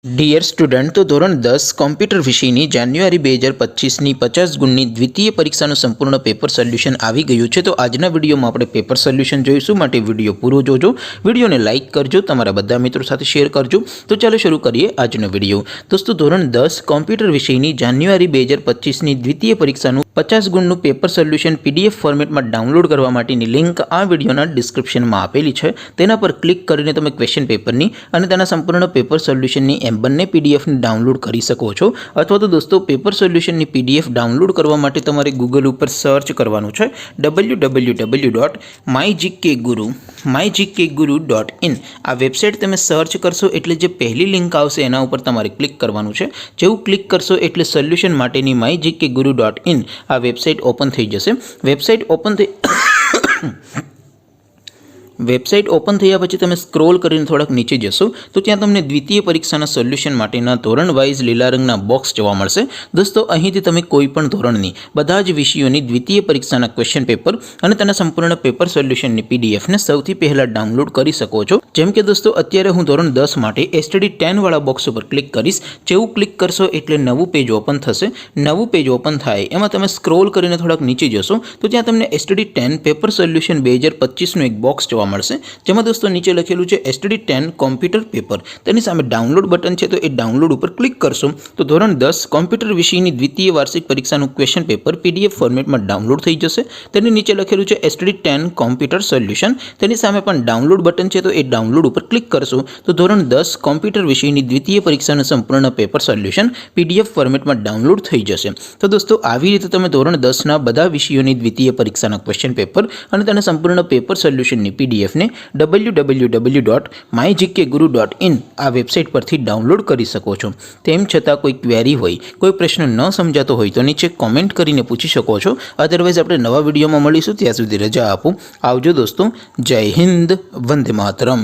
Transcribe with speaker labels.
Speaker 1: Dear student, તો ધોરણ 10 computer વિષયની જાન્યુઆરી 2025ની 50 ગુણની દ્વિતીય પરીક્ષાનું સંપૂર્ણ પેપર સોલ્યુશન આવી ગયું છે। તો આજના વિડીયોમાં આપણે પેપર સોલ્યુશન જોઈશું, માટે વિડીયો પૂરો જોજો, વિડીયોને લાઇક કરજો, તમારા બધા મિત્રો સાથે શેર કરજો। તો ચાલો શરૂ કરીએ આજનો વિડીયો। દોસ્તો, ધોરણ 10 કોમ્પ્યુટર વિષયની જાન્યુઆરી 2025ની દ્વિતીય પરીક્ષાનું 50 ગુણનું પેપર સોલ્યુશન પીડીએફ ફોર્મેટમાં ડાઉનલોડ કરવા માટેની લિંક આ વિડીયોના ડિસ્ક્રિપ્શનમાં આપેલી છે। તેના પર ક્લિક કરીને તમે ક્વેશ્ચન પેપરની અને તેના સંપૂર્ણ પેપર સોલ્યુશનની બંને પીડીએફને ડાઉનલોડ કરી શકો છો। અથવા તો દોસ્તો, પેપર સોલ્યુશનની પીડીએફ ડાઉનલોડ કરવા માટે તમારે ગૂગલ ઉપર સર્ચ કરવાનું છે www.mygkguru.in। આ વેબસાઇટ તમે સર્ચ કરશો એટલે જે પહેલી લિંક આવશે એના ઉપર તમારે ક્લિક કરવાનું છે। જેવું ક્લિક કરશો એટલે સોલ્યુશન માટેની mygkguru.in આ વેબસાઇટ ઓપન થઈ જશે। વેબસાઇટ ઓપન થયા પછી તમે સ્ક્રોલ કરીને થોડાક નીચે જશો તો ત્યાં તમને દ્વિતીય પરીક્ષાના સોલ્યુશન માટેના ધોરણ વાઇઝ લીલા રંગના બોક્સ જોવા મળશે। દોસ્તો, અહીંથી તમે કોઈ પણ ધોરણની બધા જ વિષયોની દ્વિતીય પરીક્ષાના ક્વેશ્ચન પેપર અને તેના સંપૂર્ણ પેપર સોલ્યુશનની પીડીએફને સૌથી પહેલાં ડાઉનલોડ કરી શકો છો। જેમ કે દોસ્તો, અત્યારે હું ધોરણ 10 માટે STD 10 વાળા બોક્સ ઉપર ક્લિક કરીશ। જેવું ક્લિક કરશો એટલે નવું પેજ ઓપન થશે। નવું પેજ ઓપન થાય એમાં તમે સ્ક્રોલ કરીને થોડાક નીચે જશો તો ત્યાં તમને STD 10 પેપર સોલ્યુશન 2025નું એક બોક્સ જોવા મળશે, જેમાં દોસ્તો નીચે લખેલું છે STD 10 કોમ્પ્યુટર પેપર। તેની સામે ડાઉનલોડ બટન છે, તો એ ડાઉનલોડ ઉપર ક્લિક કરશો તો ધોરણ 10 કોમ્પ્યુટર વિષયની દ્વિતીય વાર્ષિક પરીક્ષાનું ક્વેશ્ચન પેપર પીડીએફ ફોર્મેટમાં ડાઉનલોડ થઈ જશે। તેની નીચે લખેલું છે STD 10 કોમ્પ્યુટર સોલ્યુશન। તેની સામે પણ ડાઉનલોડ બટન છે, તો એ ડાઉનલોડ ઉપર ક્લિક કરશો તો ધોરણ 10 કોમ્પ્યુટર વિષયની દ્વિતીય પરીક્ષાનું સંપૂર્ણ પેપર સોલ્યુશન પીડીએફ ફોર્મેટમાં ડાઉનલોડ થઈ જશે। તો દોસ્તો, આવી રીતે તમે ધોરણ 10ના બધા વિષયોની દ્વિતીય પરીક્ષાના ક્વેશ્ચન પેપર અને તેના સંપૂર્ણ પેપર સોલ્યુશનની પીડીએફને www.mygkguru.in આ વેબસાઇટ પરથી ડાઉનલોડ કરી શકો છો। તેમ છતાં કોઈ ક્વેરી હોય, કોઈ પ્રશ્ન ન સમજાતો હોય તો નીચે કોમેન્ટ કરીને પૂછી શકો છો। અધરવાઇઝ આપણે નવા વિડીયોમાં મળીશું, ત્યાં સુધી રજા આપો। આવજો દોસ્તો, જય હિન્દ, વંદે માતરમ।